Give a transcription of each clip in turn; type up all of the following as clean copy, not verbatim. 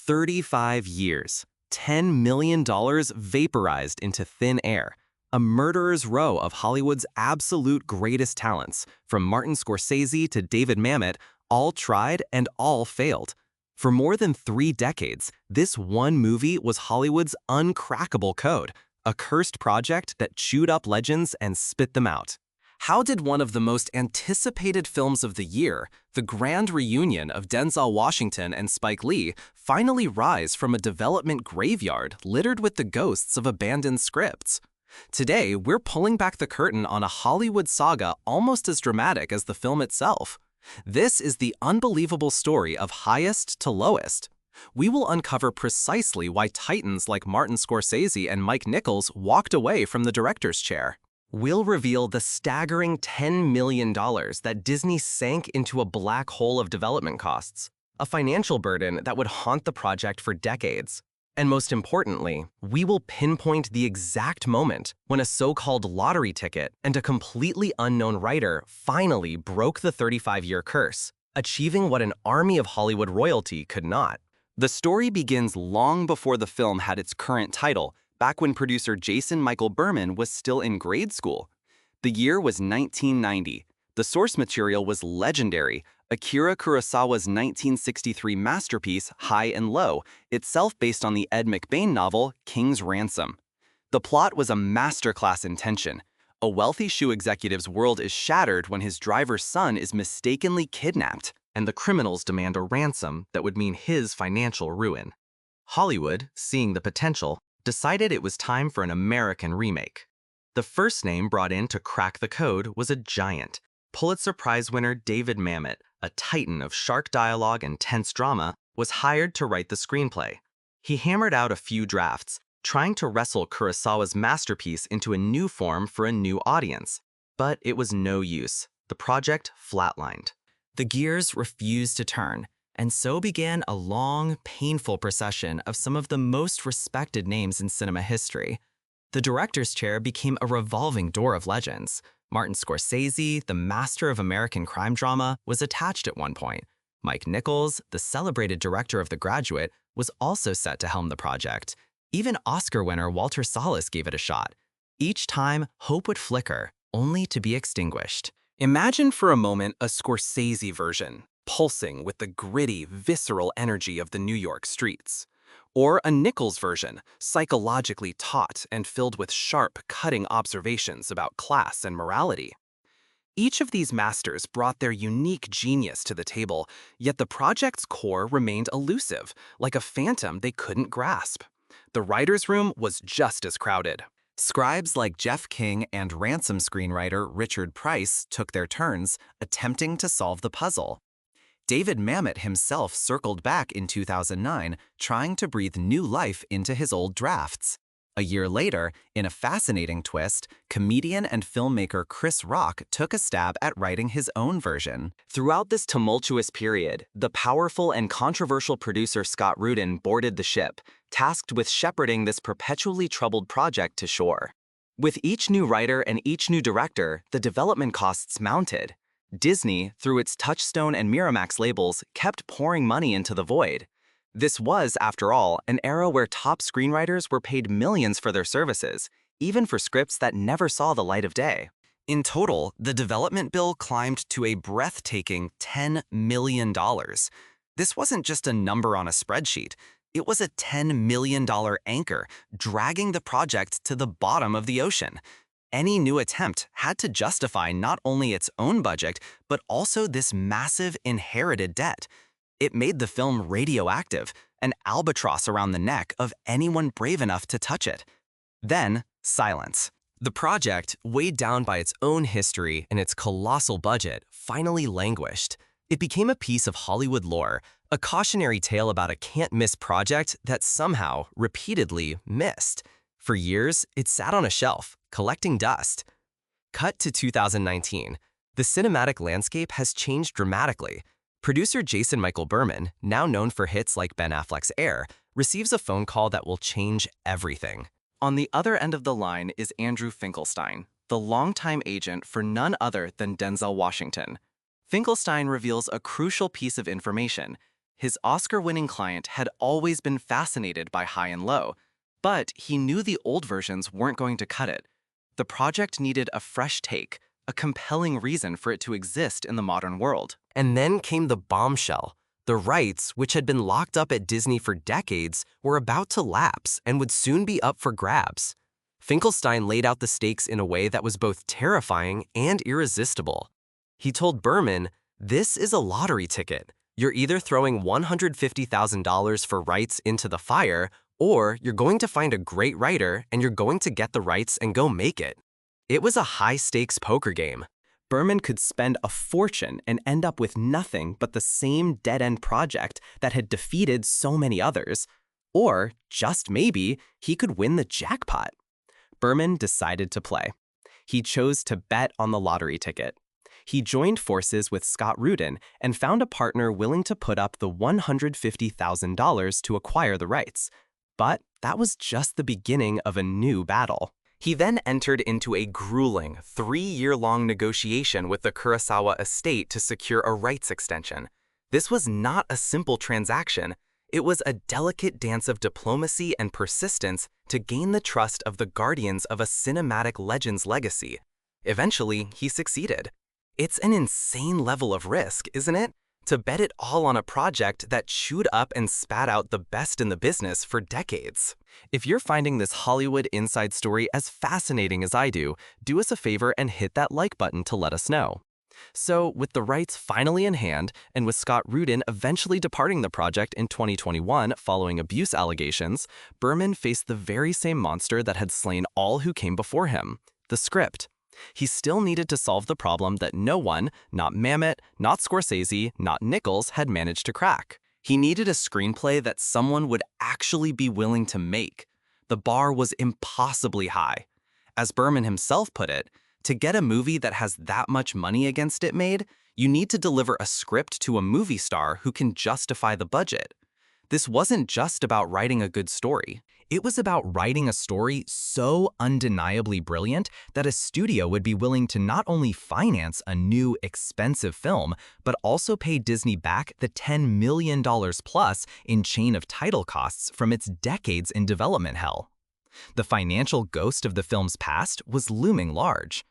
35 years, $10 million vaporized into thin air. A murderer's row of Hollywood's absolute greatest talents, from Martin Scorsese to David Mamet, all tried and all failed. For more than 3 decades, this one movie was Hollywood's uncrackable code, a cursed project that chewed up legends and spit them out. How did one of the most anticipated films of the year, the grand reunion of Denzel Washington and Spike Lee, finally rise from a development graveyard littered with the ghosts of abandoned scripts? Today, we're pulling back the curtain on a Hollywood saga almost as dramatic as the film itself. This is the unbelievable story of highest to lowest. We will uncover precisely why titans like Martin Scorsese and Mike Nichols walked away from the director's chair. We'll reveal the staggering $10 million that Disney sank into a black hole of development costs, a financial burden that would haunt the project for decades. And most importantly, we will pinpoint the exact moment when a so-called lottery ticket and a completely unknown writer finally broke the 35-year curse, achieving what an army of Hollywood royalty could not. The story begins long before the film had its current title, back when producer Jason Michael Berman was still in grade school. The year was 1990. The source material was legendary, Akira Kurosawa's 1963 masterpiece, High and Low, itself based on the Ed McBain novel, King's Ransom. The plot was a masterclass in tension. A wealthy shoe executive's world is shattered when his driver's son is mistakenly kidnapped, and the criminals demand a ransom that would mean his financial ruin. Hollywood, seeing the potential, decided it was time for an American remake. The first name brought in to crack the code was a giant. Pulitzer Prize winner David Mamet, a titan of shark dialogue and tense drama, was hired to write the screenplay. He hammered out a few drafts, trying to wrestle Kurosawa's masterpiece into a new form for a new audience. But it was no use. The project flatlined. The gears refused to turn, and so began a long, painful procession of some of the most respected names in cinema history. The director's chair became a revolving door of legends. Martin Scorsese, the master of American crime drama, was attached at one point. Mike Nichols, the celebrated director of The Graduate, was also set to helm the project. Even Oscar winner Walter Salles gave it a shot. Each time, hope would flicker, only to be extinguished. Imagine for a moment a Scorsese version, pulsing with the gritty, visceral energy of the New York streets. Or a Nichols version, psychologically taut and filled with sharp, cutting observations about class and morality. Each of these masters brought their unique genius to the table, yet the project's core remained elusive, like a phantom they couldn't grasp. The writer's room was just as crowded. Scribes like Jeff King and Ransom screenwriter Richard Price took their turns, attempting to solve the puzzle. David Mamet himself circled back in 2009, trying to breathe new life into his old drafts. A year later, in a fascinating twist, comedian and filmmaker Chris Rock took a stab at writing his own version. Throughout this tumultuous period, the powerful and controversial producer Scott Rudin boarded the ship, tasked with shepherding this perpetually troubled project to shore. With each new writer and each new director, the development costs mounted. Disney, through its Touchstone and Miramax labels, kept pouring money into the void. This was, after all, an era where top screenwriters were paid millions for their services, even for scripts that never saw the light of day. In total, the development bill climbed to a breathtaking $10 million. This wasn't just a number on a spreadsheet. It was a $10 million anchor, dragging the project to the bottom of the ocean. Any new attempt had to justify not only its own budget, but also this massive inherited debt. It made the film radioactive, an albatross around the neck of anyone brave enough to touch it. Then, silence. The project, weighed down by its own history and its colossal budget, finally languished. It became a piece of Hollywood lore, a cautionary tale about a can't-miss project that somehow, repeatedly, missed. For years, it sat on a shelf, collecting dust. Cut to 2019. The cinematic landscape has changed dramatically. Producer Jason Michael Berman, now known for hits like Ben Affleck's Air, receives a phone call that will change everything. On the other end of the line is Andrew Finkelstein, the longtime agent for none other than Denzel Washington. Finkelstein reveals a crucial piece of information. His Oscar-winning client had always been fascinated by high and low, but he knew the old versions weren't going to cut it. The project needed a fresh take, a compelling reason for it to exist in the modern world. And then came the bombshell. The rights, which had been locked up at Disney for decades, were about to lapse and would soon be up for grabs. Finkelstein laid out the stakes in a way that was both terrifying and irresistible. He told Berman, "This is a lottery ticket. You're either throwing $150,000 for rights into the fire, or you're going to find a great writer and you're going to get the rights and go make it." It was a high-stakes poker game. Berman could spend a fortune and end up with nothing but the same dead-end project that had defeated so many others. Or, just maybe, he could win the jackpot. Berman decided to play. He chose to bet on the lottery ticket. He joined forces with Scott Rudin and found a partner willing to put up the $150,000 to acquire the rights. But that was just the beginning of a new battle. He then entered into a grueling, 3-year-long negotiation with the Kurosawa estate to secure a rights extension. This was not a simple transaction. It was a delicate dance of diplomacy and persistence to gain the trust of the guardians of a cinematic legend's legacy. Eventually, he succeeded. It's an insane level of risk, isn't it? To bet it all on a project that chewed up and spat out the best in the business for decades. If you're finding this Hollywood inside story as fascinating as I do us a favor and hit that like button to let us know. So, with the rights finally in hand, and with Scott Rudin eventually departing the project in 2021 following abuse allegations, Berman faced the very same monster that had slain all who came before him, the script. He still needed to solve the problem that no one, not Mamet, not Scorsese, not Nichols, had managed to crack. He needed a screenplay that someone would actually be willing to make. The bar was impossibly high. As Berman himself put it, to get a movie that has that much money against it made, you need to deliver a script to a movie star who can justify the budget. This wasn't just about writing a good story. It was about writing a story so undeniably brilliant that a studio would be willing to not only finance a new, expensive film, but also pay Disney back the $10 million plus in chain of title costs from its decades in development hell. The financial ghost of the film's past was looming large.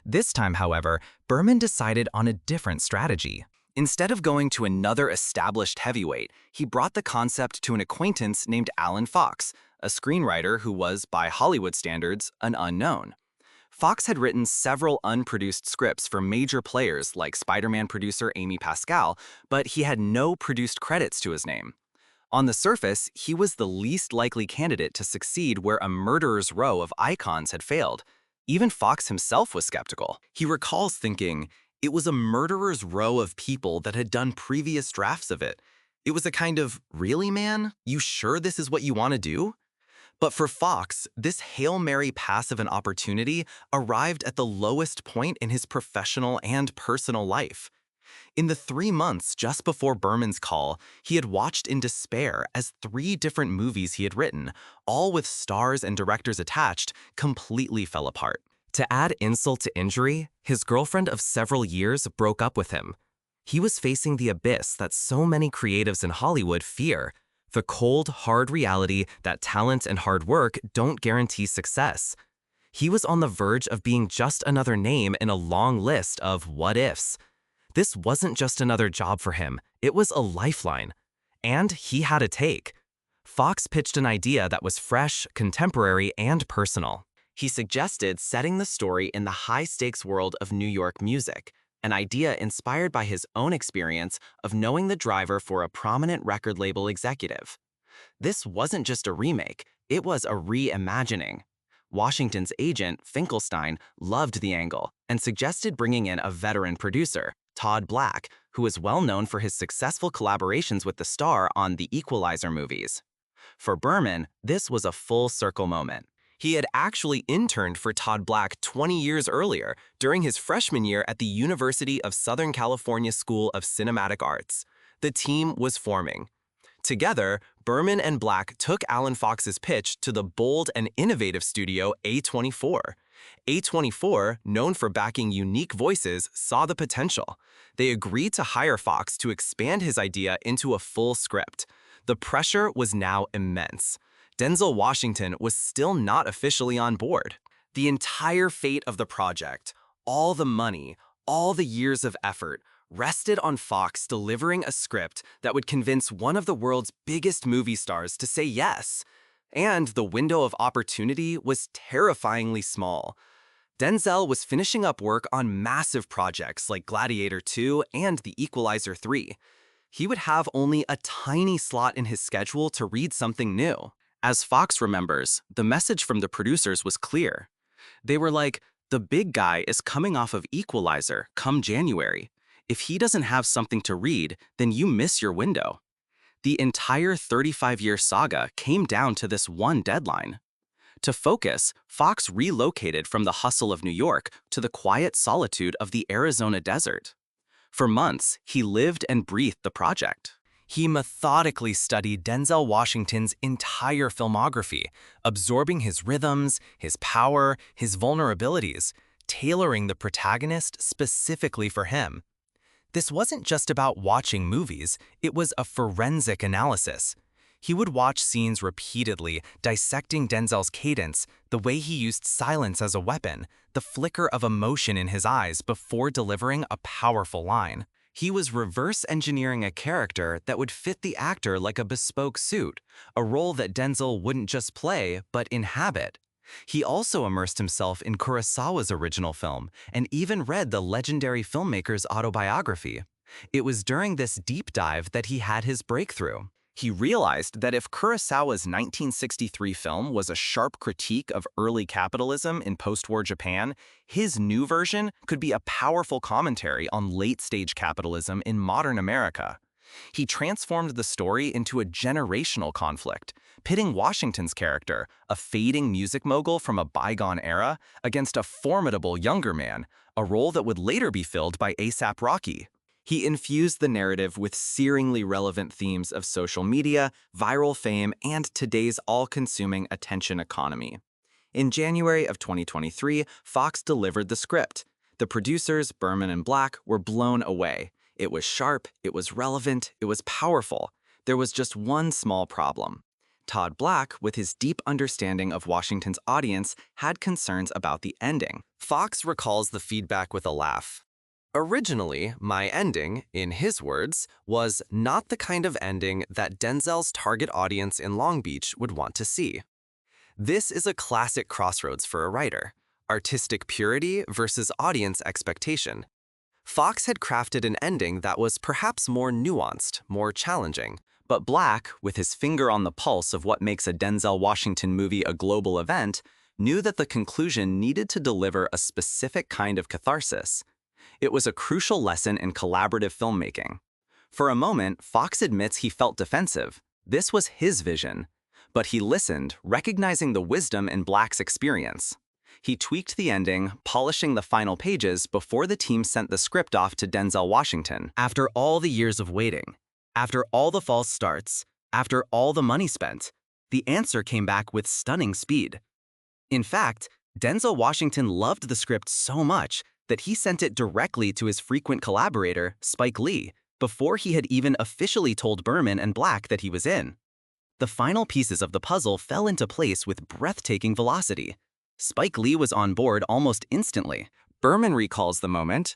This time, however, Berman decided on a different strategy. Instead of going to another established heavyweight, he brought the concept to an acquaintance named Alan Fox, a screenwriter who was, by Hollywood standards, an unknown. Fox had written several unproduced scripts for major players like Spider-Man producer Amy Pascal, but he had no produced credits to his name. On the surface, he was the least likely candidate to succeed where a murderer's row of icons had failed. Even Fox himself was skeptical. He recalls thinking, "It was a murderer's row of people that had done previous drafts of it. It was a kind of, really, man? You sure this is what you want to do?" But for Fox, this Hail Mary pass of an opportunity arrived at the lowest point in his professional and personal life. In the 3 months just before Berman's call, he had watched in despair as 3 different movies he had written, all with stars and directors attached, completely fell apart. To add insult to injury, his girlfriend of several years broke up with him. He was facing the abyss that so many creatives in Hollywood fear, the cold, hard reality that talent and hard work don't guarantee success. He was on the verge of being just another name in a long list of what-ifs. This wasn't just another job for him, it was a lifeline. And he had a take. Fox pitched an idea that was fresh, contemporary, and personal. He suggested setting the story in the high-stakes world of New York music, an idea inspired by his own experience of knowing the driver for a prominent record label executive. This wasn't just a remake, it was a reimagining. Washington's agent, Finkelstein, loved the angle and suggested bringing in a veteran producer, Todd Black, who is well known for his successful collaborations with the star on the Equalizer movies. For Berman, this was a full-circle moment. He had actually interned for Todd Black 20 years earlier, during his freshman year at the University of Southern California School of Cinematic Arts. The team was forming. Together, Berman and Black took Alan Fox's pitch to the bold and innovative studio A24. A24, known for backing unique voices, saw the potential. They agreed to hire Fox to expand his idea into a full script. The pressure was now immense. Denzel Washington was still not officially on board. The entire fate of the project, all the money, all the years of effort, rested on Fox delivering a script that would convince one of the world's biggest movie stars to say yes. And the window of opportunity was terrifyingly small. Denzel was finishing up work on massive projects like Gladiator 2 and The Equalizer 3. He would have only a tiny slot in his schedule to read something new. As Fox remembers, the message from the producers was clear. They were like, "The big guy is coming off of Equalizer come January. If he doesn't have something to read, then you miss your window." The entire 35-year saga came down to this one deadline. To focus, Fox relocated from the hustle of New York to the quiet solitude of the Arizona desert. For months, he lived and breathed the project. He methodically studied Denzel Washington's entire filmography, absorbing his rhythms, his power, his vulnerabilities, tailoring the protagonist specifically for him. This wasn't just about watching movies, it was a forensic analysis. He would watch scenes repeatedly, dissecting Denzel's cadence, the way he used silence as a weapon, the flicker of emotion in his eyes before delivering a powerful line. He was reverse engineering a character that would fit the actor like a bespoke suit, a role that Denzel wouldn't just play, but inhabit. He also immersed himself in Kurosawa's original film and even read the legendary filmmaker's autobiography. It was during this deep dive that he had his breakthrough. He realized that if Kurosawa's 1963 film was a sharp critique of early capitalism in post-war Japan, his new version could be a powerful commentary on late-stage capitalism in modern America. He transformed the story into a generational conflict, pitting Washington's character, a fading music mogul from a bygone era, against a formidable younger man, a role that would later be filled by A$AP Rocky. He infused the narrative with searingly relevant themes of social media, viral fame, and today's all-consuming attention economy. In January of 2023, Fox delivered the script. The producers, Berman and Black, were blown away. It was sharp, it was relevant, it was powerful. There was just one small problem. Todd Black, with his deep understanding of Washington's audience, had concerns about the ending. Fox recalls the feedback with a laugh. "Originally, my ending, in his words, was not the kind of ending that Denzel's target audience in Long Beach would want to see." This is a classic crossroads for a writer: artistic purity versus audience expectation. Fox had crafted an ending that was perhaps more nuanced, more challenging, but Black, with his finger on the pulse of what makes a Denzel Washington movie a global event, knew that the conclusion needed to deliver a specific kind of catharsis. It was a crucial lesson in collaborative filmmaking. For a moment, Fox admits he felt defensive. This was his vision. But he listened, recognizing the wisdom in Black's experience. He tweaked the ending, polishing the final pages before the team sent the script off to Denzel Washington. After all the years of waiting, after all the false starts, after all the money spent, the answer came back with stunning speed. In fact, Denzel Washington loved the script so much that he sent it directly to his frequent collaborator, Spike Lee, before he had even officially told Berman and Black that he was in. The final pieces of the puzzle fell into place with breathtaking velocity. Spike Lee was on board almost instantly. Berman recalls the moment.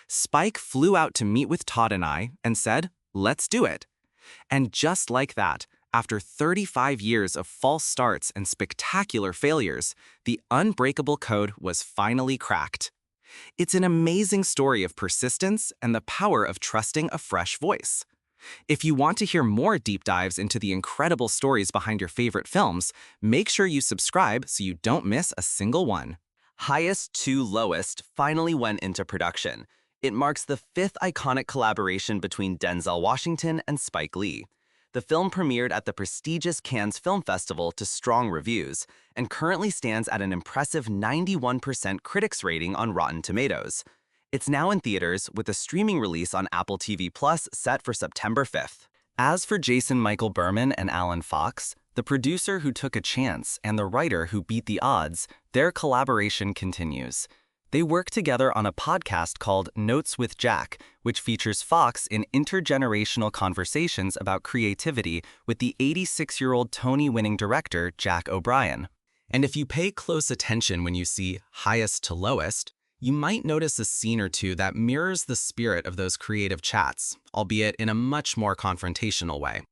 "Spike flew out to meet with Todd and I and said, 'Let's do it.' And just like that, after 35 years of false starts and spectacular failures, the unbreakable code was finally cracked." It's an amazing story of persistence and the power of trusting a fresh voice. If you want to hear more deep dives into the incredible stories behind your favorite films, make sure you subscribe so you don't miss a single one. Highest to Lowest finally went into production. It marks the 5th iconic collaboration between Denzel Washington and Spike Lee. The film premiered at the prestigious Cannes Film Festival to strong reviews, and currently stands at an impressive 91% critics rating on Rotten Tomatoes. It's now in theaters with a streaming release on Apple TV Plus set for September 5th. As for Jason Michael Berman and Alan Fox, the producer who took a chance and the writer who beat the odds, their collaboration continues. They work together on a podcast called Notes with Jack, which features Fox in intergenerational conversations about creativity with the 86-year-old Tony-winning director Jack O'Brien. And if you pay close attention when you see highest to lowest, you might notice a scene or two that mirrors the spirit of those creative chats, albeit in a much more confrontational way.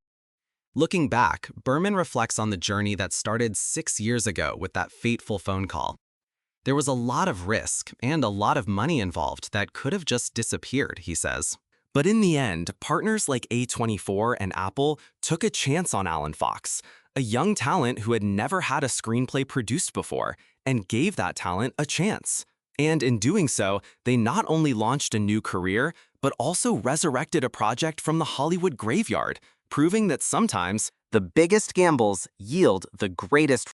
Looking back, Berman reflects on the journey that started 6 years ago with that fateful phone call. There was a lot of risk and a lot of money involved that could have just disappeared, he says. But in the end, partners like A24 and Apple took a chance on Alan Fox, a young talent who had never had a screenplay produced before, and gave that talent a chance. And in doing so, they not only launched a new career, but also resurrected a project from the Hollywood graveyard, proving that sometimes the biggest gambles yield the greatest